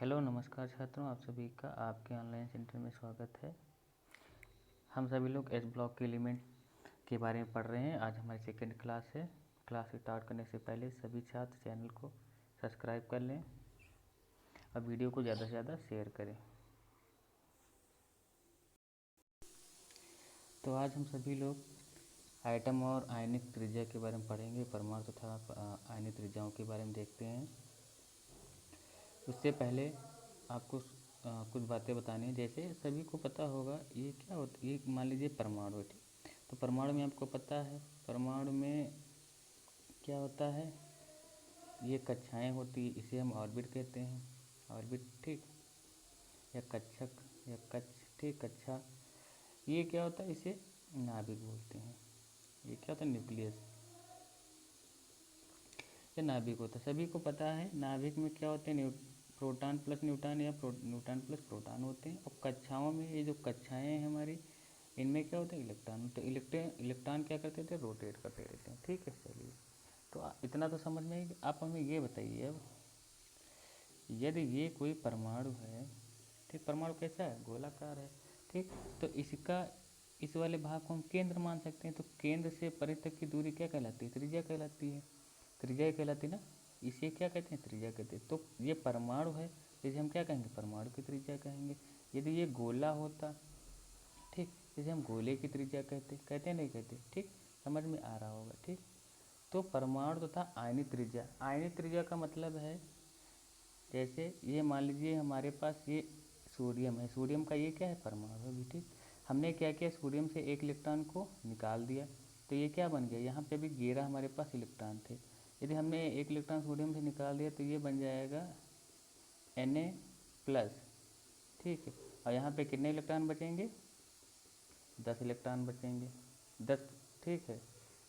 Hello नमस्कार छात्रों, आप सभी का आपके ऑनलाइन सेंटर में स्वागत है। हम सभी लोग एस ब्लॉक के एलिमेंट के बारे में पढ़ रहे हैं। आज हमारी सेकंड क्लास है। क्लास स्टार्ट करने से पहले सभी छात्र चैनल को सब्सक्राइब कर लें और वीडियो को ज़्यादा से ज़्यादा शेयर करें। तो आज हम सभी लोग आइटम और आयनिक त्रिज्या के बारे में पढ़ेंगे। परमाणु तथा आयनिक त्रिज्याओं के बारे में देखते हैं। उससे पहले आपको कुछ बातें बतानी है। जैसे सभी को पता होगा ये क्या होता है, ये मान लीजिए परमाणु है, ठीक। तो परमाणु में आपको पता है परमाणु में क्या होता है, ये कक्षाएं होती है, इसे हम ऑर्बिट कहते हैं, ऑर्बिट, ठीक, या कक्षक या कक्ष, ठीक, कक्षा। ये क्या होता है, इसे नाभिक बोलते हैं। ये क्या होता है, न्यूक्लियस या नाभिक होता है। सभी को पता है नाभिक में क्या होते हैं, प्रोटॉन प्लस न्यूट्रॉन या न्यूट्रॉन प्लस प्रोटॉन होते हैं। और कक्षाओं में ये जो कक्षाएं हैं हमारी, इनमें क्या होता है, इलेक्ट्रॉन। तो इलेक्ट्रॉन क्या करते थे, रोटेट करते रहते हैं, ठीक है। चलिए, तो इतना तो समझ में है। आप हमें ये बताइए अब, यदि ये कोई परमाणु है, ठीक, परमाणु कैसा है, गोलाकार है, ठीक। तो इसका इस वाले भाग को हम केंद्र मान सकते हैं। तो केंद्र से परे तक की दूरी क्या कहलाती है, त्रिज्या कहलाती है। त्रिज्या कहलाती है ना, इसे क्या कहते हैं, त्रिज्या कहते हैं। तो ये परमाणु है, इसे हम क्या कहेंगे, परमाणु की त्रिज्या कहेंगे। यदि ये गोला होता, ठीक, इसे हम गोले की त्रिज्या कहते नहीं कहते, ठीक, समझ में आ रहा होगा, ठीक। तो परमाणु तथा आयनिक त्रिज्या, आयनिक त्रिज्या का मतलब है, जैसे ये मान लीजिए हमारे पास ये सोडियम है, सोडियम का ये क्या है, परमाणु है भी, ठीक। हमने क्या किया, सोडियम से एक इलेक्ट्रॉन को निकाल दिया, तो ये क्या बन गया, यहाँ पे भी 11 हमारे पास इलेक्ट्रॉन थे। यदि हमने एक इलेक्ट्रॉन सोडियम से निकाल दिया तो ये बन जाएगा Na+, ठीक है। और यहाँ पे कितने इलेक्ट्रॉन बचेंगे, 10 इलेक्ट्रॉन बचेंगे, 10, ठीक है,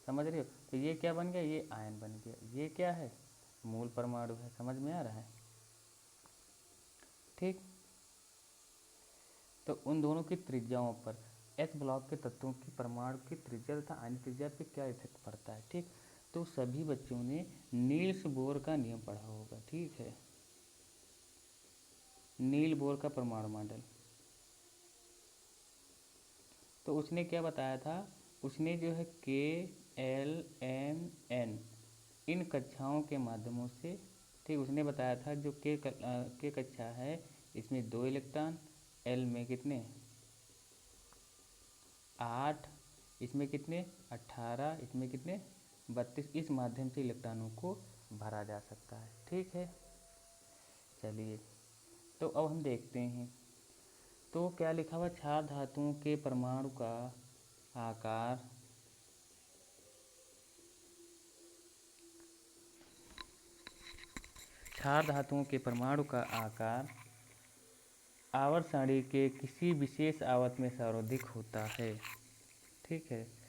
समझ रहे हो। तो ये क्या बन गया, ये आयन बन गया। ये क्या है, मूल परमाणु है। समझ में आ रहा है, ठीक। तो उन दोनों की त्रिज्याओं पर, एस ब्लॉक के तत्वों की परमाणु की त्रिज्या तथा आयनिक त्रिज्या पे क्या इफेक्ट पड़ता है, ठीक। तो सभी बच्चों ने नील्स बोर का नियम पढ़ा होगा, ठीक है। नील बोर का परमाणु मॉडल, तो उसने क्या बताया था, उसने जो है K, L, M, N इन कक्षाओं के माध्यमों से, ठीक, उसने बताया था जो के कक्षा है, इसमें 2 इलेक्ट्रॉन, L में कितने, 8, इसमें कितने 18, इसमें कितने 32, इस माध्यम से इलेक्ट्रॉनों को भरा जा सकता है, ठीक है। चलिए, तो अब हम देखते हैं। तो क्या लिखा हुआ, क्षार धातुओं के परमाणु का आकार क्षार धातुओं के परमाणु का आकार आवर्त सारणी के किसी विशेष आवर्त में सर्वाधिक होता है, ठीक है।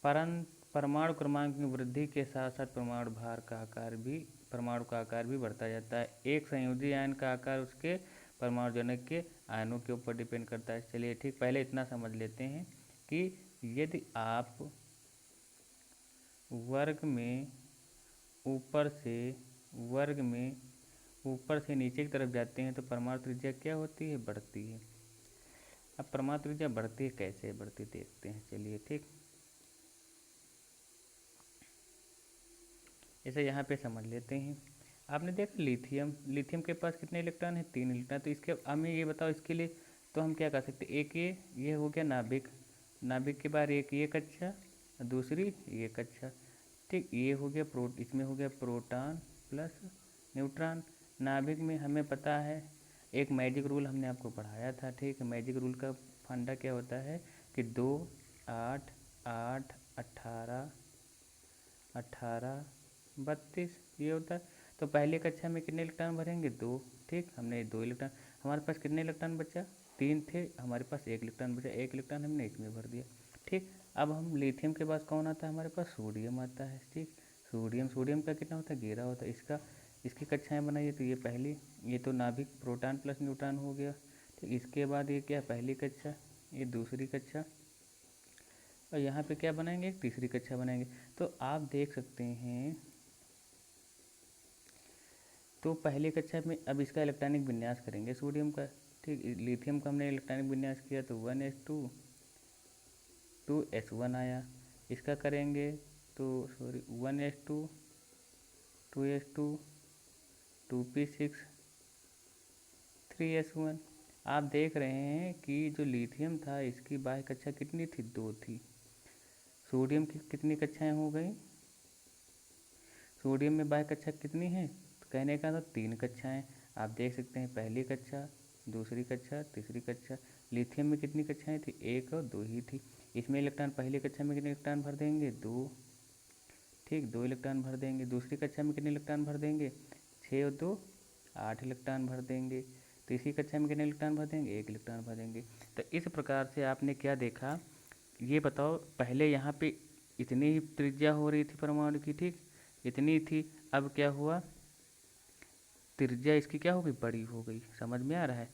परमाणु क्रमांक में वृद्धि के साथ साथ परमाणु का आकार भी बढ़ता जाता है। एक संयोजी आयन का आकार उसके परमाणुजनक के आयनों के ऊपर डिपेंड करता है। चलिए, ठीक, पहले इतना समझ लेते हैं कि यदि आप वर्ग में ऊपर से नीचे की तरफ जाते हैं तो परमाणु त्रिज्या क्या होती है, बढ़ती है। अब परमाणु त्रिज्या बढ़ती है, कैसे बढ़ती देखते हैं। चलिए, ठीक, इसे यहाँ पे समझ लेते हैं। आपने देखा लिथियम के पास कितने इलेक्ट्रॉन है, 3 इलेक्ट्रॉन। तो इसके हमें ये बताओ, इसके लिए तो हम क्या कर सकते हैं, एक ये हो गया नाभिक, नाभिक के बाद एक ये कक्षा, दूसरी ये कक्षा, ठीक, ये हो गया इसमें हो गया प्रोटॉन प्लस न्यूट्रॉन। नाभिक में हमें पता है एक मैजिक रूल हमने आपको पढ़ाया था, ठीक है। मैजिक रूल का फंडा क्या होता है कि 2, 8, 8, 18, 18, 32 ये होता है। तो पहली कक्षा में कितने इलेक्ट्रॉन भरेंगे, 2, ठीक, हमने 2 इलेक्ट्रॉन, हमारे पास कितने इलेक्ट्रॉन बचा, 3 थे, हमारे पास 1 इलेक्ट्रॉन बचा, 1 इलेक्ट्रॉन हमने इसमें भर दिया, ठीक। अब हम लिथियम के पास कौन आता है, हमारे पास सोडियम आता है, ठीक। सोडियम का कितना होता है, 11 होता है। इसकी कक्षाएँ बनाइए। तो ये पहली, ये तो नाभिक प्रोटॉन प्लस न्यूट्रॉन हो गया, ठीक। इसके बाद ये क्या, पहली कक्षा, ये दूसरी कक्षा, और यहाँ पे क्या बनाएंगे, एक तीसरी कक्षा बनाएंगे। तो आप देख सकते हैं तो पहली कक्षा में अब इसका इलेक्ट्रॉनिक विन्यास करेंगे सोडियम का, ठीक। लिथियम का हमने इलेक्ट्रॉनिक विन्यास किया तो 1s2 2s1 आया। इसका करेंगे तो 1s2 2s2 2p6 3s1। आप देख रहे हैं कि जो लिथियम था इसकी बाह्य कक्षा कितनी थी, 2 थी। सोडियम की कितनी कक्षाएं हो गई, सोडियम में बाह्य कक्षा कितनी है, तो कहने का तो 3 कक्षाएं। आप देख सकते हैं पहली कक्षा, दूसरी कक्षा, तीसरी कक्षा। लिथियम में कितनी कक्षाएं थी, 1 और 2 ही थी। इसमें इलेक्ट्रॉन पहली कक्षा में कितने इलेक्ट्रॉन भर देंगे, 2, ठीक, 2 इलेक्ट्रॉन भर देंगे। दूसरी कक्षा में कितने इलेक्ट्रॉन भर देंगे, 6 और 2 8 इलेक्ट्रॉन भर देंगे। तीसरी कक्षा में कितने इलेक्ट्रॉन भर देंगे, 1 इलेक्ट्रॉन भर देंगे। तो इस प्रकार से आपने क्या देखा, ये बताओ, पहले यहाँ पे इतनी ही त्रिज्या हो रही थी परमाणु की, ठीक, इतनी थी। अब क्या हुआ, त्रिज्या इसकी क्या हो गई, बड़ी हो गई। समझ में आ रहा है,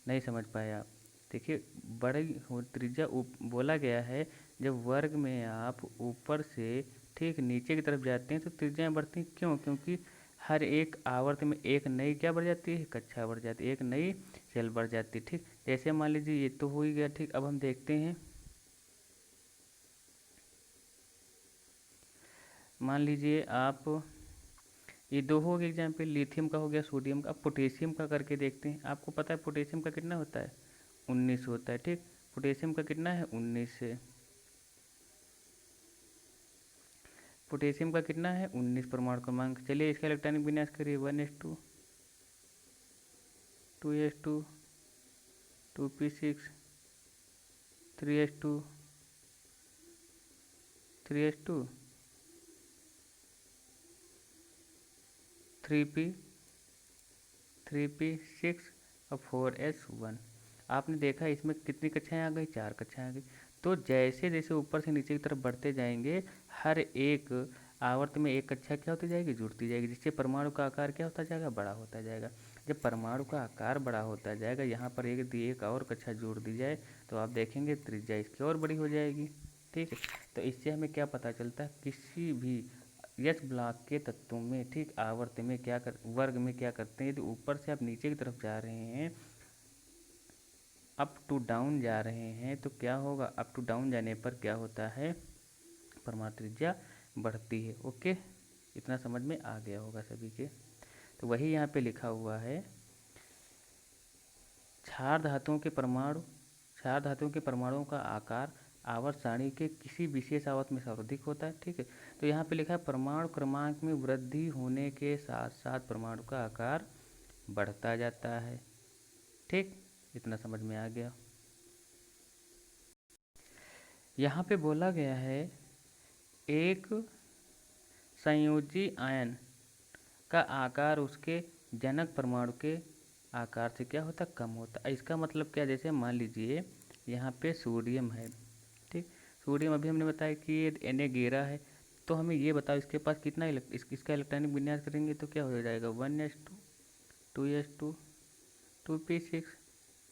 नहीं समझ पाए आप, देखिए बड़ी हो त्रिज्या। बोला गया है जब वर्ग में आप ऊपर से ठीक नीचे की तरफ जाते हैं तो त्रिज्याएं बढ़ती हैं। क्यों, क्योंकि हर एक आवर्त में एक नई क्या बढ़ जाती है, कक्षा बढ़ जाती है, एक नई सेल बढ़ जाती है, ठीक। जैसे मान लीजिए ये तो हो ही गया, ठीक। अब हम देखते हैं, मान लीजिए आप, ये 2 हो गए एग्जाम्पल, लिथियम का हो गया, सोडियम का। अब पोटेशियम का करके देखते हैं। आपको पता है पोटेशियम का कितना होता है, 19 होता है, ठीक। पोटेशियम का कितना है, 19 है। पोटेशियम का कितना है, 19 परमाणु क्रमांक। चलिए इसका इलेक्ट्रॉनिक विन्यास करिए, 1s2 2s2 2p6 3s2 3s2 3p 3p6 और 4s1। आपने देखा इसमें कितनी कक्षाएं आ गई, 4 कक्षाएं आ गई। तो जैसे जैसे ऊपर से नीचे की तरफ बढ़ते जाएंगे, हर एक आवर्त में एक कक्षा क्या होती जाएगी, जुड़ती जाएगी, जिससे परमाणु का आकार क्या होता जाएगा, बड़ा होता जाएगा। जब परमाणु का आकार बड़ा होता जाएगा, यहाँ पर एक और कक्षा जोड़ दी जाए तो आप देखेंगे त्रिज्या इसकी और बड़ी हो जाएगी, ठीक है। तो इससे हमें क्या पता चलता है, किसी भी यस ब्लॉक के तत्वों में, ठीक, आवर्त में क्या कर, वर्ग में क्या करते हैं, यदि ऊपर से आप नीचे की तरफ जा रहे हैं, अप टू डाउन जा रहे हैं, तो क्या होगा, अप टू डाउन जाने पर क्या होता है, परमाणु त्रिज्या बढ़ती है। ओके, इतना समझ में आ गया होगा सभी के। तो वही यहाँ पे लिखा हुआ है, क्षार धातुओं के परमाणु, क्षार धातुओं के परमाणुओं का आकार आवर्त सारणी के किसी विशेष आवर्त में सर्वाधिक होता है, ठीक है। तो यहाँ पे लिखा है परमाणु क्रमांक में वृद्धि होने के साथ साथ परमाणु का आकार बढ़ता जाता है, ठीक। इतना समझ में आ गया। यहाँ पे बोला गया है एक संयोजी आयन का आकार उसके जनक परमाणु के आकार से क्या होता, कम होता। इसका मतलब क्या, जैसे मान लीजिए यहाँ पे सोडियम है, ठीक। सोडियम अभी हमने बताया कि ये Na11 है। तो हमें ये बताओ इसके पास कितना इसका इलेक्ट्रॉनिक विन्यास करेंगे तो क्या हो जाएगा, 1s2 2s2 2p6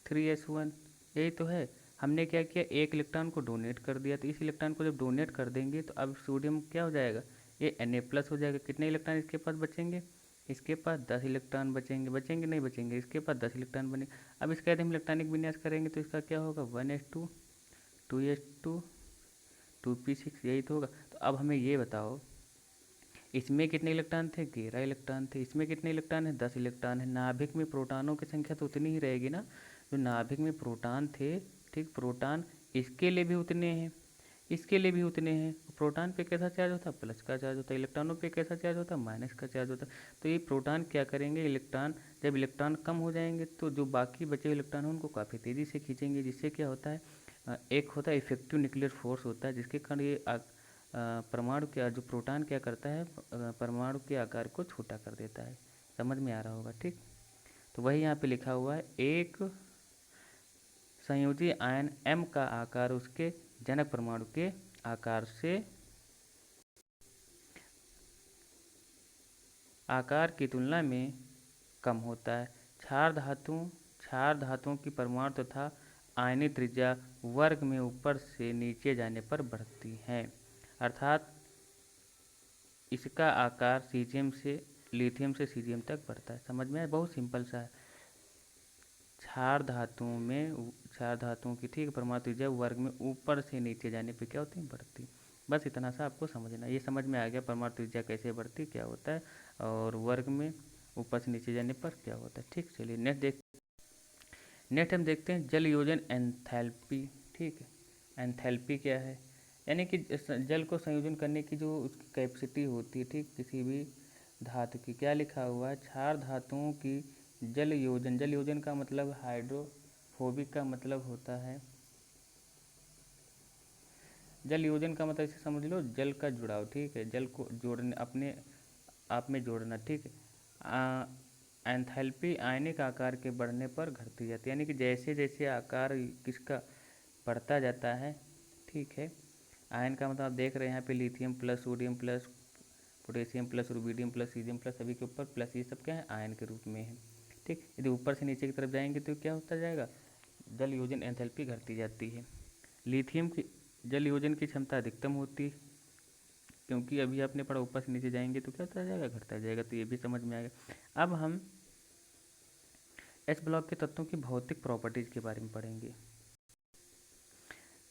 3s1। यही तो है। हमने क्या किया, एक इलेक्ट्रॉन को डोनेट कर दिया, तो इस इलेक्ट्रॉन को जब डोनेट कर देंगे तो अब सोडियम क्या हो जाएगा, ये Na+ हो जाएगा। कितने इलेक्ट्रॉन इसके पास बचेंगे, इसके पास 10 इलेक्ट्रॉन बचेंगे, बचेंगे नहीं बचेंगे, इसके पास 10 इलेक्ट्रॉन बने। अब इसका यदि हम इलेक्ट्रॉनिक विन्यास करेंगे तो इसका क्या होगा, 1s2 2s2 2p6, यही तो होगा। तो अब हमें ये बताओ इसमें कितने इलेक्ट्रॉन थे, 11 इलेक्ट्रॉन थे। इसमें कितने इलेक्ट्रॉन है, 10 इलेक्ट्रॉन है। नाभिक में प्रोटॉनों की संख्या तो उतनी ही रहेगी ना, जो नाभिक में प्रोटॉन थे, ठीक। प्रोटॉन इसके लिए भी उतने हैं, इसके लिए भी उतने हैं। प्रोटॉन पे कैसा चार्ज होता है, प्लस का चार्ज होता है। इलेक्ट्रॉनों पे कैसा चार्ज होता है, माइनस का चार्ज होता है। तो ये प्रोटॉन क्या करेंगे, इलेक्ट्रॉन, जब इलेक्ट्रॉन कम हो जाएंगे तो जो बाकी बचे इलेक्ट्रॉन हैं उनको काफ़ी तेज़ी से खींचेंगे, जिससे क्या होता है, एक होता है इफेक्टिव न्यूक्लियर फोर्स होता है, जिसके कारण ये परमाणु के जो प्रोटॉन क्या करता है, परमाणु के आकार को छोटा कर देता है। समझ में आ रहा होगा, ठीक। तो वही यहाँ पे लिखा हुआ है, एक संयोजी आयन M का आकार उसके जनक परमाणु के आकार से, आकार की तुलना में कम होता है। क्षार धातुओं की परमाणु तथा आयनिक त्रिज्या वर्ग में ऊपर से नीचे जाने पर बढ़ती हैं, अर्थात इसका आकार सीजियम से लिथियम से सीजियम तक बढ़ता है। समझ में आया? बहुत सिंपल सा है। क्षार धातुओं की ठीक परमाणु त्रिज्या वर्ग में ऊपर से नीचे जाने पे क्या होती है? बढ़ती। बस इतना सा आपको समझना। ये समझ में आ गया परमाणु त्रिज्या कैसे बढ़ती, क्या होता है, और वर्ग में ऊपर से नीचे जाने पर क्या होता है। ठीक, चलिए नेक्स्ट हम देखते हैं जल योजन एंथैल्पी। ठीक है, एंथैल्पी क्या है? यानी कि जल को संयोजन करने की जो उसकी कैपेसिटी होती है, ठीक, किसी भी धातु की। क्या लिखा हुआ है? क्षार धातुओं की जल योजन का मतलब हाइड्रोफोबिक का मतलब होता है। जल योजन का मतलब इसे समझ लो, जल का जुड़ाव। ठीक है, जल को जोड़ने, अपने आप में जोड़ना। ठीक है। एंथैल्पी आयनिक आकार के बढ़ने पर घटती जाती है, यानी कि जैसे जैसे आकार किसका बढ़ता जाता है। ठीक है, आयन का मतलब आप देख रहे हैं यहाँ पे lithium plus sodium plus potassium plus rubidium plus caesium plus, सभी के ऊपर प्लस, ये सब क्या है? आयन के रूप में है। ठीक, यदि ऊपर से नीचे की तरफ जाएंगे तो क्या होता जाएगा? जल योजन एंथैल्पी घटती जाती है। लिथियम की जल योजन की क्षमता अधिकतम होती है, क्योंकि अभी आपने पढ़ा ऊपर से नीचे जाएंगे तो क्या होता जाएगा? घटता जाएगा। तो ये भी समझ में आएगा। अब हम एच ब्लॉक के तत्वों की भौतिक प्रॉपर्टीज के बारे में पढ़ेंगे।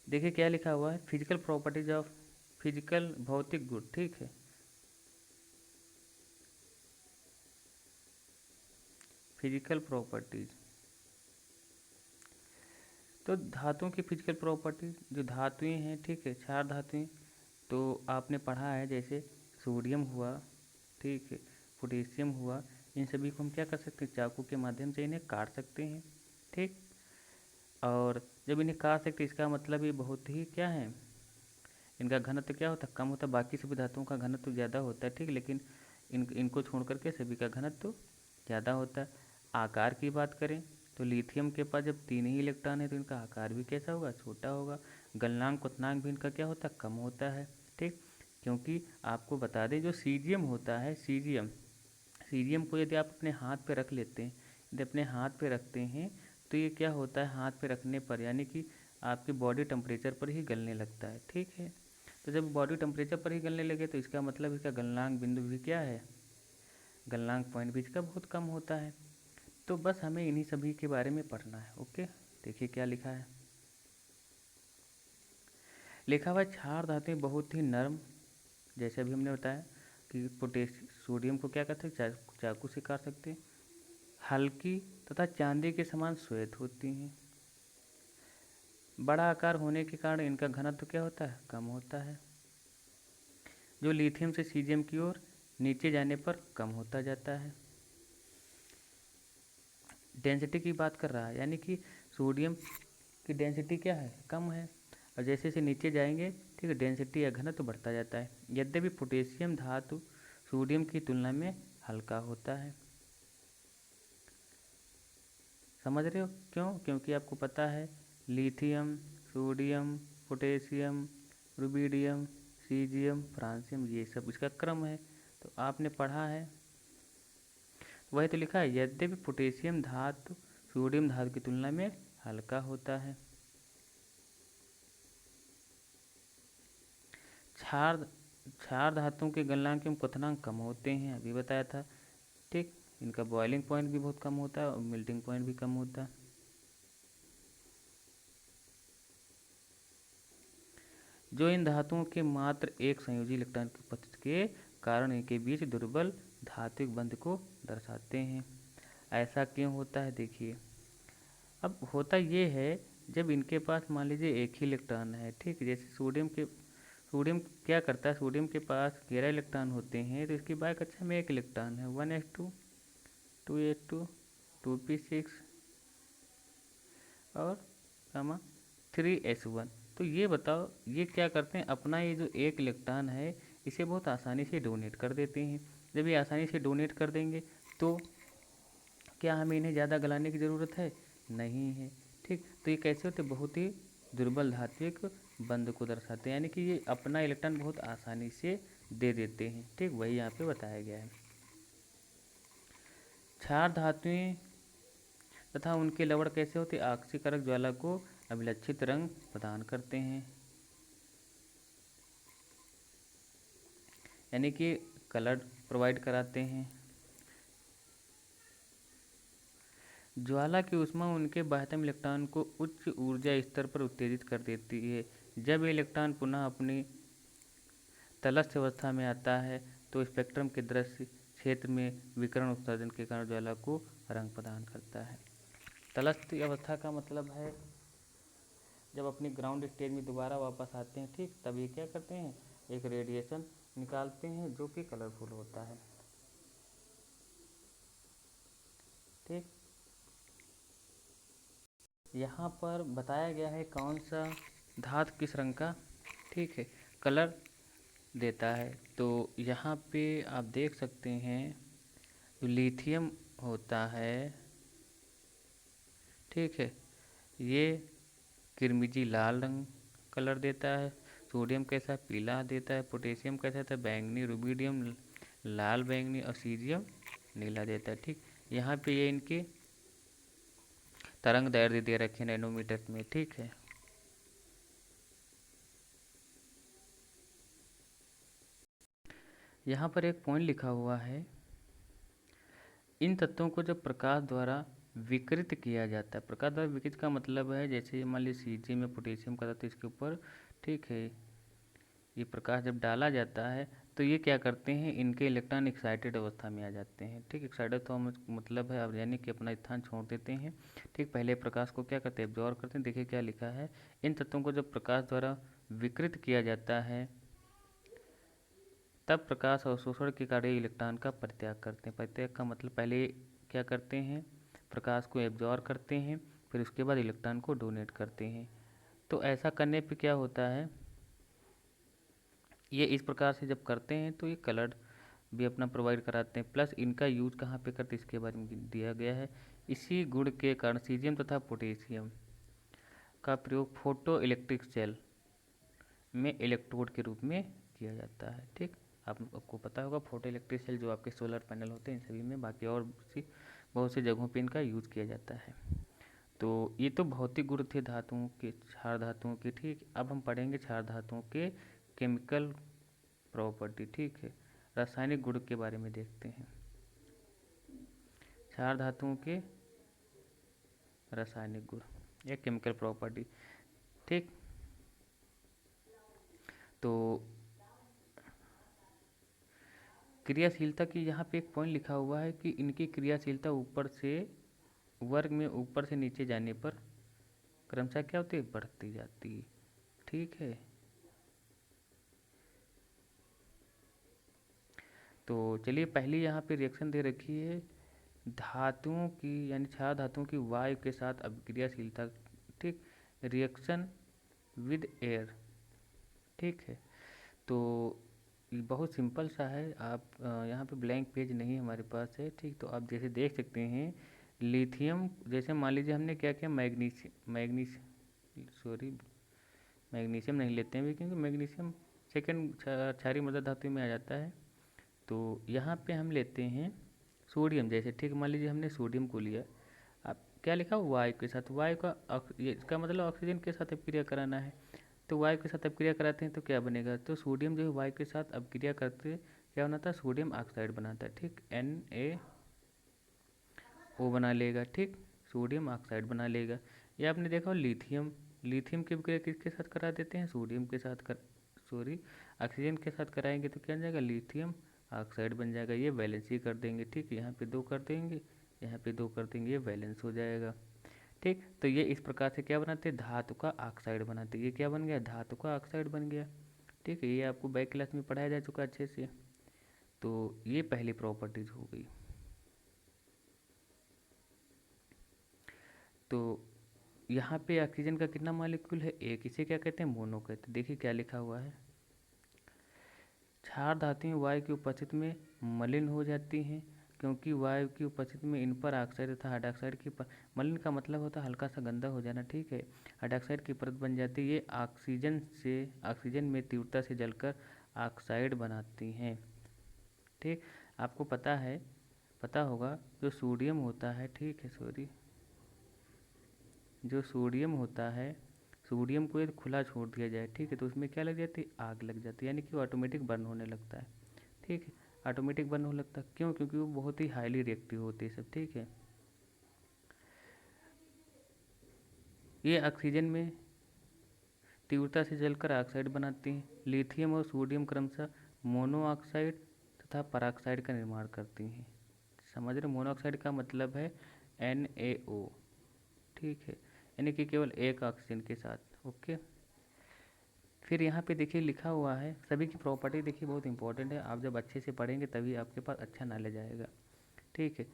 देखिए क्या लिखा हुआ है, फिजिकल प्रॉपर्टीज ऑफ फिजिकल भौतिक गुण। ठीक है, फिजिकल प्रॉपर्टीज। तो धातुओं की फिजिकल प्रॉपर्टीज, जो धातुएं हैं, ठीक है, चार धातुएं तो आपने पढ़ा है, जैसे सोडियम हुआ, ठीक है, पोटेशियम हुआ, इन सभी को हम क्या कर सकते हैं? चाकू के माध्यम से इन्हें काट सकते हैं। ठीक, और जब इन्हें काट सकते हैं इसका मतलब ये बहुत ही क्या है, इनका घनत्व क्या होता है? कम होता है। बाकी सभी धातुओं का घनत्व ज़्यादा होता है, ठीक, लेकिन इनको छोड़ करके सभी का घनत्व ज़्यादा होता है। आकार की बात करें तो लिथियम के पास जब 3 ही इलेक्ट्रॉन है तो इनका आकार भी कैसा होगा? छोटा होगा। गलनांक क्वथनांक भी इनका क्या होता है? कम होता है। ठीक, क्योंकि आपको बता दें जो सीजियम होता है, सीजियम को यदि आप अपने हाथ पे रख लेते हैं, यदि अपने हाथ पे रखते हैं तो ये क्या होता है? हाथ पे रखने पर यानी कि आपके बॉडी टेम्परेचर पर ही गलने लगता है। ठीक है, तो जब बॉडी टेम्परेचर पर ही गलने लगे तो इसका मतलब इसका गलनांक बिंदु भी क्या है? गलनांक पॉइंट भी इसका बहुत कम होता है। तो बस हमें इन्हीं सभी के बारे में पढ़ना है। ओके, देखिए क्या लिखा है। लिखा हुआ क्षार धातुएं बहुत ही नर्म, जैसे अभी हमने बताया कि सोडियम को क्या करते हैं? चाकू से काट सकते हैं। हल्की तथा चांदी के समान श्वेत होती हैं। बड़ा आकार होने के कारण इनका घनत्व क्या होता है? कम होता है, जो लिथियम से सीजियम की ओर नीचे जाने पर कम होता जाता है। डेंसिटी की बात कर रहा है, यानी कि सोडियम की डेंसिटी क्या है? कम है, और जैसे जैसे नीचे जाएंगे, ठीक है, डेंसिटी या घनत्व बढ़ता जाता है। यद्यपि पोटेशियम धातु सोडियम की तुलना में हल्का होता है। समझ रहे हो क्यों? क्योंकि आपको पता है lithium, sodium, potassium, rubidium, caesium, francium, ये सब इसका क्रम है, तो आपने पढ़ा है। वही तो लिखा है, यद्यपि पोटेशियम धातु सोडियम धातु की तुलना में हल्का होता है। क्षार क्षार धातुओं के गलनांक एवं क्वथनांक कम होते हैं, अभी बताया था। ठीक, इनका बॉइलिंग पॉइंट भी बहुत कम होता है और मेल्टिंग पॉइंट भी कम होता है। जो इन धातुओं के मात्र एक संयोजी इलेक्ट्रॉन की उपस्थिति के कारण इनके बीच दुर्बल धात्विक बंध को दर्शाते हैं। ऐसा क्यों होता है? देखिए, अब होता ये है, जब इनके पास मान लीजिए एक ही इलेक्ट्रॉन है, ठीक, जैसे सोडियम क्या करता है? सोडियम के पास 11 इलेक्ट्रॉन होते हैं, तो इसकी बाय कक्षा में एक इलेक्ट्रॉन है, 1s2, 2s2, 2p6 और 3s1। तो ये बताओ, ये क्या करते हैं? अपना ये जो एक इलेक्ट्रॉन है इसे बहुत आसानी से डोनेट कर देते हैं। जब ये आसानी से डोनेट कर देंगे तो क्या हमें इन्हें ज़्यादा गलाने की ज़रूरत है? नहीं है। ठीक, तो ये कैसे होते? बहुत ही दुर्बल धात्विक बंध को दर्शाते हैं, यानी कि ये अपना इलेक्ट्रॉन बहुत आसानी से दे देते हैं। ठीक, वही यहाँ पे बताया गया है। क्षार धातुएं तथा उनके लवण कैसे होते? आक्सीकारक ज्वाला को अभिलक्षित रंग प्रदान करते हैं, यानी कि कलर प्रोवाइड कराते हैं। ज्वाला की ऊष्मा उनके बाह्यतम इलेक्ट्रॉन को उच्च ऊर्जा स्तर पर उत्तेजित कर देती है। जब ये इलेक्ट्रॉन पुनः अपनी तलस्थ अवस्था में आता है तो स्पेक्ट्रम के दृश्य क्षेत्र में विकिरण उत्सर्जन के कारण ज्वाला को रंग प्रदान करता है। तलस्थ अवस्था का मतलब है जब अपनी ग्राउंड स्टेज में दोबारा वापस आते हैं, ठीक, तब ये क्या करते हैं, एक रेडिएशन निकालते हैं जो कि कलरफुल होता है। ठीक, यहाँ पर बताया गया है कौन सा धातु किस रंग का, ठीक है, कलर देता है। तो यहाँ पे आप देख सकते हैं जो लिथियम होता है, ठीक है, ये किरमिजी लाल रंग कलर देता है। सोडियम कैसा पीला देता है। पोटेशियम कैसा था, बैंगनी। रुबिडियम लाल बैंगनी। और सीजियम नीला देता है। ठीक, यहाँ पे ये इनके तरंग दैर्ध्य दे रखे नैनोमीटर में, ठीक है। यहाँ पर एक पॉइंट लिखा हुआ है, इन तत्वों को जब प्रकाश द्वारा विकृत किया जाता है। प्रकाश द्वारा विकृत का मतलब है जैसे मान लीजिए सीजियम में पोटेशियम का तत्व इसके ऊपर, ठीक है, ये प्रकाश जब डाला जाता है तो ये क्या करते हैं, इनके इलेक्ट्रॉन एक्साइटेड अवस्था में आ जाते हैं। ठीक, एक्साइटेड तो मतलब है अब यानी कि अपना स्थान छोड़ देते हैं। ठीक, पहले प्रकाश को क्या करते हैं, एब्जॉर्ब करते हैं। देखिए क्या लिखा है, इन तत्वों को जब प्रकाश द्वारा विकृत किया जाता है तब प्रकाश अवशोषण के कार्य इलेक्ट्रॉन का परित्याग करते हैं। परित्याग का मतलब पहले क्या करते हैं, प्रकाश को एब्जॉर्ब करते हैं, फिर उसके बाद इलेक्ट्रॉन को डोनेट करते हैं। तो ऐसा करने पे क्या होता है, ये इस प्रकार से जब करते हैं तो ये कलर भी अपना प्रोवाइड कराते हैं। प्लस इनका यूज कहाँ पे करते हैं इसके बारे में दिया गया है। इसी गुण के कारण सीजियम तथा पोटेशियम का प्रयोग फोटो इलेक्ट्रिक सेल में इलेक्ट्रोड के रूप में किया जाता है। ठीक, आपको पता होगा फोटो इलेक्ट्रिक सेल जो आपके सोलर पैनल होते हैं सभी में, बाकी और बहुत सी जगहों पे इनका यूज किया जाता है। तो ये तो भौतिक गुण थे धातुओं के, क्षार धातुओं के। ठीक, अब हम पढ़ेंगे क्षार धातुओं के केमिकल प्रॉपर्टी। ठीक है, रासायनिक गुण के बारे में देखते हैं, क्षार धातुओं के रासायनिक गुण या केमिकल प्रॉपर्टी। ठीक, तो क्रियाशीलता की यहाँ पे एक पॉइंट लिखा हुआ है कि इनकी क्रियाशीलता ऊपर से वर्ग में ऊपर से नीचे जाने पर क्रमशः क्या होती है, बढ़ती जाती है। ठीक है, तो चलिए पहली यहाँ पे रिएक्शन दे रखी है धातुओं की, यानी क्षार धातुओं की वायु के साथ अभिक्रियाशीलता। ठीक, रिएक्शन विद एयर। ठीक है, तो ये बहुत सिंपल सा है। आप यहाँ पे ब्लैंक पेज नहीं हमारे पास है। ठीक, तो आप जैसे देख सकते हैं लिथियम, जैसे मान लीजिए हमने क्या किया, मैग्नीशियम नहीं लेते हैं क्योंकि मैग्नीशियम सेकंड क्षारीय मृदा धातु में आ जाता है। तो यहाँ पे हम लेते हैं सोडियम। जैसे ठीक, मान लीजिए हमने सोडियम को लिया, आप क्या लिखा, वायु के साथ, वायु का इसका मतलब ऑक्सीजन के साथ अपक्रिया कराना है। तो वायु के साथ अपक्रिया कराते हैं तो क्या बनेगा, तो सोडियम जो है वायु के साथ अपक्रिया करते क्या बनाता है, सोडियम ऑक्साइड बनाता है। ठीक, NaO बना लेगा। ठीक, सोडियम ऑक्साइड बना लेगा। या आपने देखा लिथियम, लिथियम की अपक्रिया किसके साथ करा देते हैं, सोडियम के साथ ऑक्सीजन के साथ कराएंगे तो क्या बन जाएगा, लिथियम ऑक्साइड बन जाएगा। ये वैलेंसी कर देंगे। ठीक, यहाँ पे 2 कर देंगे, यहाँ पे 2 कर देंगे, ये वैलेंस हो जाएगा। ठीक, तो ये इस प्रकार से क्या बनाते हैं, धातु का ऑक्साइड बनाते हैं। ये क्या बन गया, धातु का ऑक्साइड बन गया। ठीक है, ये आपको बैक क्लास में पढ़ाया जा चुका अच्छे से। तो ये पहली प्रॉपर्टीज हो गई। तो यहाँ पे ऑक्सीजन का कितना मॉलिक्यूल है, एक। इसे क्या कहते हैं, मोनो कहते हैं। देखिए क्या लिखा हुआ है, क्षार धातुएं वायु की उपस्थिति में मलिन हो जाती हैं क्योंकि वायु की उपस्थिति में इन पर ऑक्साइड तथा हाइड्रोक्साइड की मलिन का मतलब होता है हल्का सा गंदा हो जाना। ठीक है, हाइड्रोक्साइड की परत बन जाती है। ये ऑक्सीजन में तीव्रता से जलकर ऑक्साइड बनाती हैं। ठीक, आपको पता होगा जो सोडियम होता है, ठीक है, जो सोडियम होता है, सोडियम को यदि खुला छोड़ दिया जाए, ठीक है, तो उसमें क्या लग जाती है, आग लग जाती है, यानी कि वो ऑटोमेटिक बर्न होने लगता है। ठीक है, ऑटोमेटिक बर्न होने लगता है। क्यों, क्योंकि वो बहुत ही हाईली रिएक्टिव होती है सब। ठीक है, ये ऑक्सीजन में तीव्रता से जलकर ऑक्साइड बनाती हैं। लिथियम और सोडियम क्रमशः मोनोऑक्साइड तथा पराऑक्साइड का निर्माण करती हैं। समझ रहे, मोनोऑक्साइड का मतलब है NaO, ठीक है, यानी कि केवल एक ऑक्सीजन के साथ। ओके, फिर यहाँ पे देखिए लिखा हुआ है, सभी की प्रॉपर्टी देखिए बहुत इंपॉर्टेंट है, आप जब अच्छे से पढ़ेंगे तभी आपके पास अच्छा नॉलेज आएगा, ठीक है।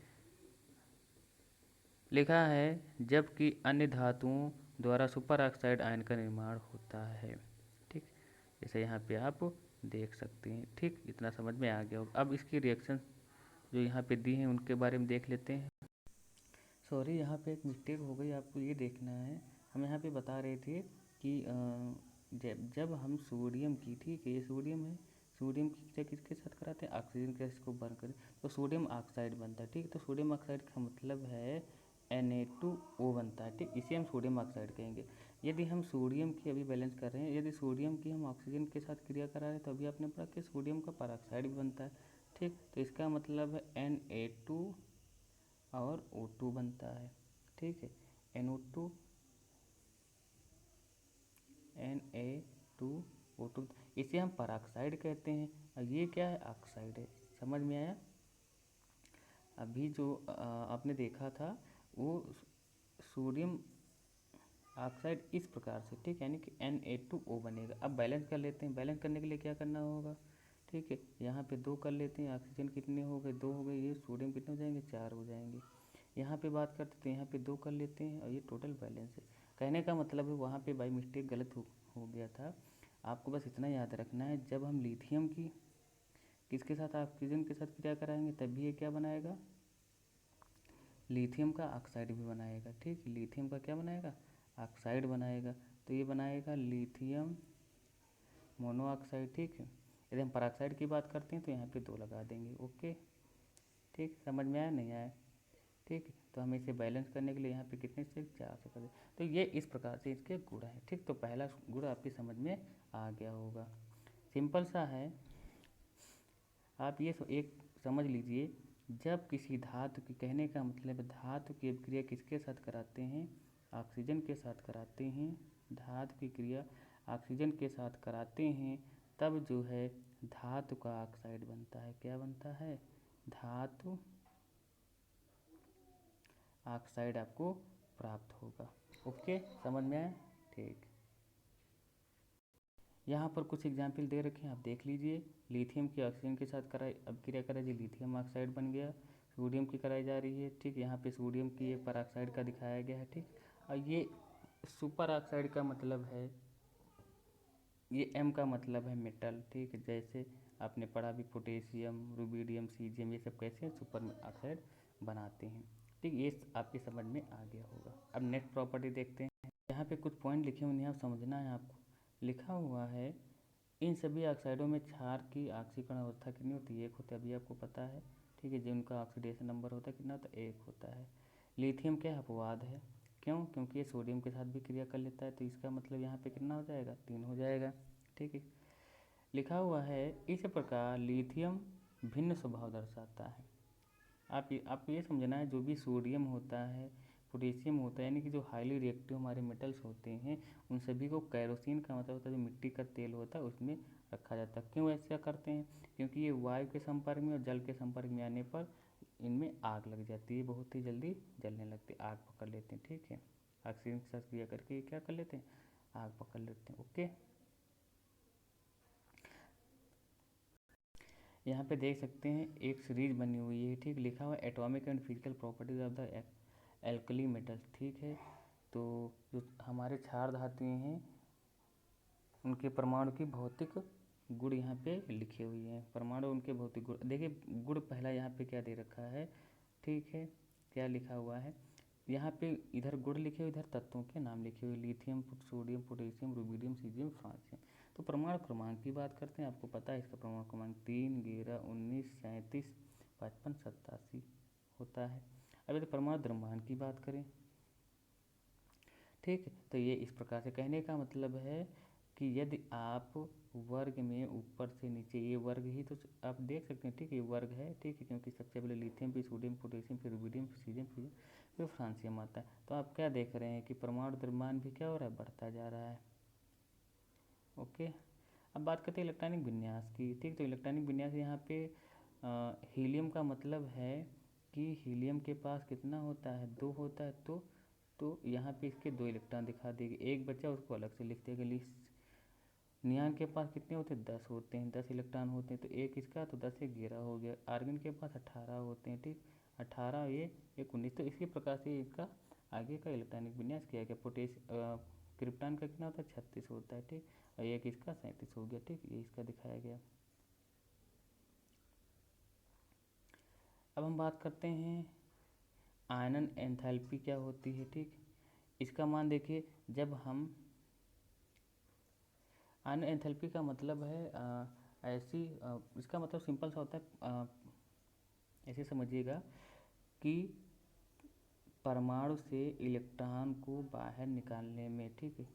लिखा है जबकि अन्य धातुओं द्वारा सुपर ऑक्साइड आयन का निर्माण होता है, ठीक, जैसे यहाँ पे आप देख सकते हैं, ठीक, इतना समझ में आ गया होगा। अब इसकी रिएक्शन जो यहाँ पे दी हैं उनके बारे में देख लेते हैं। सॉरी, यहाँ पे एक मिस्टेक हो गई, आपको ये देखना है, हम यहाँ पे बता रहे थे कि जब हम सोडियम की, ठीक है, ये सोडियम है, सोडियम की क्रिया किसके साथ कराते हैं, ऑक्सीजन गैस को बर्न करें तो सोडियम ऑक्साइड बनता है, ठीक, तो सोडियम ऑक्साइड का मतलब है Na2O बनता है, ठीक, इसे हम सोडियम ऑक्साइड कहेंगे। यदि हम सोडियम की अभी बैलेंस कर रहे हैं, यदि सोडियम की हम ऑक्सीजन के साथ क्रिया करा रहे हैं तो अभी आपने पढ़ा कि सोडियम का परऑक्साइड भी बनता है, ठीक, तो इसका मतलब है Na2 और O2 बनता है, ठीक है, NO2 Na2O2, इसे हम परऑक्साइड कहते हैं और ये क्या है, ऑक्साइड है। समझ में आया? अभी जो आपने देखा था वो सोडियम ऑक्साइड इस प्रकार से, ठीक, यानी कि Na2O बनेगा। अब बैलेंस कर लेते हैं, बैलेंस करने के लिए क्या करना होगा, ठीक है, यहाँ पे 2 कर लेते हैं, ऑक्सीजन कितने हो गए, 2 हो गए, ये सोडियम कितने हो जाएंगे, 4 हो जाएंगे। यहाँ पे बात करते तो यहाँ पे 2 कर लेते हैं और ये टोटल बैलेंस है। कहने का मतलब है वहाँ पे बाई मिस्टेक गलत हो गया था। आपको बस इतना याद रखना है, जब हम लिथियम की किसके साथ, ऑक्सीजन के साथ क्रिया कराएंगे तभी ये क्या बनाएगा, लिथियम का ऑक्साइड भी बनाएगा, ठीक, लिथियम का क्या बनाएगा, ऑक्साइड बनाएगा, तो ये बनाएगा लिथियम मोनोऑक्साइड, ठीक है। यदि हम परऑक्साइड की बात करते हैं तो यहाँ पे 2 लगा देंगे। ओके, ठीक, समझ में आया नहीं आया, ठीक, तो हमें इसे बैलेंस करने के लिए यहाँ पे कितने से 4 से कर दें, तो ये इस प्रकार से इसके गुण हैं, ठीक, तो पहला गुण आपकी समझ में आ गया होगा, सिंपल सा है। आप ये एक समझ लीजिए, जब किसी धातु की, कहने का मतलब धातु की अभिक्रिया किसके साथ कराते हैं, ऑक्सीजन के साथ कराते हैं, धातु की क्रिया ऑक्सीजन के साथ कराते हैं, तब जो है धातु का ऑक्साइड बनता है, क्या बनता है, धातु ऑक्साइड आपको प्राप्त होगा। ओके, समझ में आया, ठीक। यहाँ पर कुछ एग्जाम्पल दे रखे हैं, आप देख लीजिए। लिथियम की ऑक्सीजन के साथ कराई, अब क्रिया कराई जी, लिथियम ऑक्साइड बन गया। सोडियम की कराई जा रही है, ठीक, यहाँ पे सोडियम की एक परऑक्साइड का दिखाया गया है, ठीक, और ये सुपर ऑक्साइड का मतलब है, ये M का मतलब है मेटल, ठीक, जैसे आपने पढ़ा भी पोटेशियम, रुबिडियम, सीजियम, ये सब कैसे सुपर ऑक्साइड बनाते हैं, ठीक, ये आपकी समझ में आ गया होगा। अब नेक्स्ट प्रॉपर्टी देखते हैं। यहाँ पे कुछ पॉइंट लिखे हुए हैं, आप समझना है आपको। लिखा हुआ है इन सभी ऑक्साइडों में क्षार की ऑक्सीकरण अवस्था कितनी होती है, 1 होता है, अभी आपको पता है, ठीक है, जिनका ऑक्सीडेशन नंबर होता है कितना होता है, 1 होता है। लिथियम क्या अपवाद है, क्यों, क्योंकि ये सोडियम के साथ भी क्रिया कर लेता है, तो इसका मतलब यहाँ पे कितना हो जाएगा, 3 हो जाएगा, ठीक है। लिखा हुआ है इस प्रकार लिथियम भिन्न स्वभाव दर्शाता है। आपको ये समझना है, जो भी सोडियम होता है, पोटेशियम होता है, यानी कि जो हाईली रिएक्टिव हमारे मेटल्स होते हैं, उन सभी को कैरोसिन का मतलब होता है जो मिट्टी का तेल होता है उसमें रखा जाता है। क्यों ऐसा करते हैं, क्योंकि ये वायु के संपर्क में और जल के संपर्क में आने पर इनमें आग लग जाती है, बहुत ही जल्दी जलने लगती है, आग पकड़ लेते हैं, ठीक है, ऑक्सीजन के साथ क्रिया करके क्या कर लेते हैं, आग पकड़ लेते हैं। ओके, यहाँ पे देख सकते हैं एक सीरीज बनी हुई है, ठीक, लिखा हुआ atomic and physical properties of the alkali metals, ठीक है। तो जो हमारे क्षार धातुएं हैं उनके परमाणु की भौतिक गुण यहाँ पे लिखे हुए हैं, परमाणु उनके भौतिक गुण देखिए, गुण पहला यहाँ पे क्या दे रखा है, ठीक है, क्या लिखा हुआ है यहाँ पे, इधर गुण लिखे हुए, इधर तत्वों के नाम लिखे हुए, lithium, sodium, potassium, rubidium, caesium, francium. तो परमाणु क्रमांक की बात करते हैं, आपको पता है इसका परमाणु क्रमांक 3, 11, 19, 37, 55, 87 होता है। अब यदि परमाणु द्रव्यमान की बात करें, ठीक, तो ये इस प्रकार से, कहने का मतलब है कि यदि आप वर्ग में ऊपर से नीचे, ये वर्ग ही तो आप देख सकते हैं, ठीक है, ये वर्ग है, ठीक है, क्योंकि सबसे पहले लिथियम, फिर सोडियम, पोटेशियम, फिर रुबिडियम, फिर सीरियम, फिर फ्रांसियम आता है। तो आप क्या देख रहे हैं कि परमाणु द्रव्यमान भी क्या हो रहा है, बढ़ता जा रहा है। ओके, अब बात करते हैं इलेक्ट्रॉनिक विन्यास की, ठीक। तो इलेक्ट्रॉनिक विन्यास यहाँ पे हीलियम का मतलब है कि हीलियम के पास कितना होता है, 2 होता है। तो यहाँ पे इसके 2 इलेक्ट्रॉन दिखा देगी, एक बचा उसको अलग से लिख देगा। नियान के पास कितने होते हैं, 10 होते हैं, 10 इलेक्ट्रॉन होते हैं, तो एक इसका, तो 10 से 11 हो गया। आर्गन के पास 18 होते हैं, ठीक, 18 ये 19। तो इसी प्रकार से इसका आगे का इलेक्ट्रॉनिक विन्यास किया गया। क्रिप्टॉन का कितना होता है, 36 होता है, ठीक, और एक इसका 37 हो गया, ठीक, ये इसका दिखाया गया। अब हम बात करते हैं आयनन एंथैल्पी क्या होती है, ठीक। इसका मान देखिए, जब हम आयनन एंथैल्पी का मतलब है इसका मतलब सिंपल सा होता है, ऐसे समझिएगा कि परमाणु से इलेक्ट्रॉन को बाहर निकालने में, ठीक है,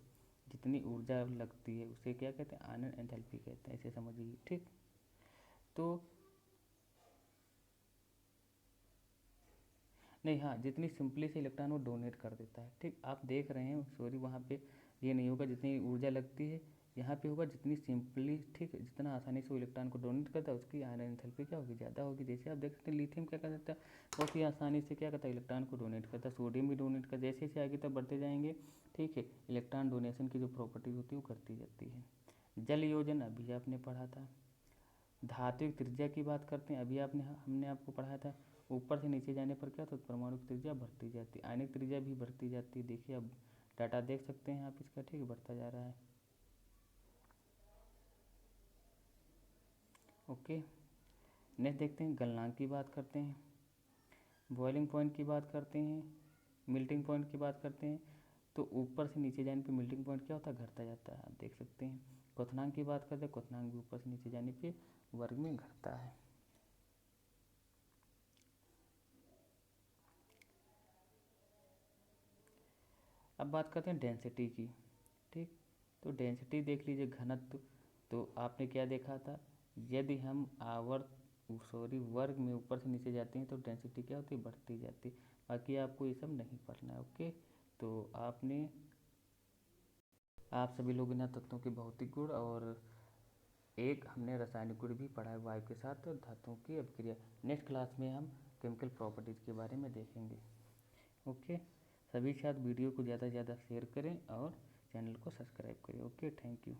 जितनी ऊर्जा लगती है उसे क्या कहते हैं, आयनन एंथैल्पी कहते हैं, ऐसे समझिए, ठीक। तो नहीं, हाँ, जितनी सिंपली से इलेक्ट्रॉन वो डोनेट कर देता है, ठीक। आप देख रहे हैं, सॉरी, वहाँ पे ये नहीं होगा जितनी ऊर्जा लगती है, यहाँ पे होगा जितनी सिंपली, ठीक, जितना आसानी से वो इलेक्ट्रॉन को डोनेट करता है उसकी आयनन एंथैल्पी क्या होगी, ज़्यादा होगी। जैसे आप देख सकते हैं लिथियम क्या कर सकता है, बहुत ही आसानी से क्या करता है, इलेक्ट्रॉन को डोनेट करता है। सोडियम भी डोनेट करता है। जैसे जैसे आगे तक बढ़ते जाएंगे, ठीक है, इलेक्ट्रॉन डोनेशन की जो प्रॉपर्टी होती है वो करती जाती है। जल योजन अभी आपने पढ़ा था। धात्विक त्रिज्या की बात करते हैं, अभी हमने आपको पढ़ाया था, ऊपर से नीचे जाने पर क्या होता है, परमाणु की त्रिज्या बढ़ती जाती है, आयनिक त्रिज्या भी बढ़ती जाती है। देखिए अब डाटा देख सकते हैं आप इसका, ठीक, बढ़ता जा रहा है। ओके, नेक्स्ट देखते हैं, गलनांक की बात करते हैं, बॉइलिंग पॉइंट की बात करते हैं, मेल्टिंग पॉइंट की बात करते हैं। तो ऊपर से नीचे जाने पर मेल्टिंग पॉइंट क्या होता है, घटता जाता है, आप देख सकते हैं। क्वथनांक की बात करते हैं, क्वथनांक भी ऊपर से नीचे जाने पर वर्ग में घटता है। अब बात करते हैं डेंसिटी की, ठीक। तो डेंसिटी देख लीजिए, घनत्व। तो आपने क्या देखा था, यदि हम वर्ग में ऊपर से नीचे जाते हैं तो डेंसिटी क्या होती है, बढ़ती जाती है। बाकी आपको ये सब नहीं पढ़ना है, ओके। तो आप सभी लोग इन तत्वों के भौतिक गुण और एक हमने रासायनिक गुण भी पढ़ा है वायु के साथ धातुओं की अभिक्रिया। नेक्स्ट क्लास में हम केमिकल प्रॉपर्टीज़ के बारे में देखेंगे, ओके। सभी साथ वीडियो को ज़्यादा से ज़्यादा शेयर करें और चैनल को सब्सक्राइब करें, ओके, थैंक यू।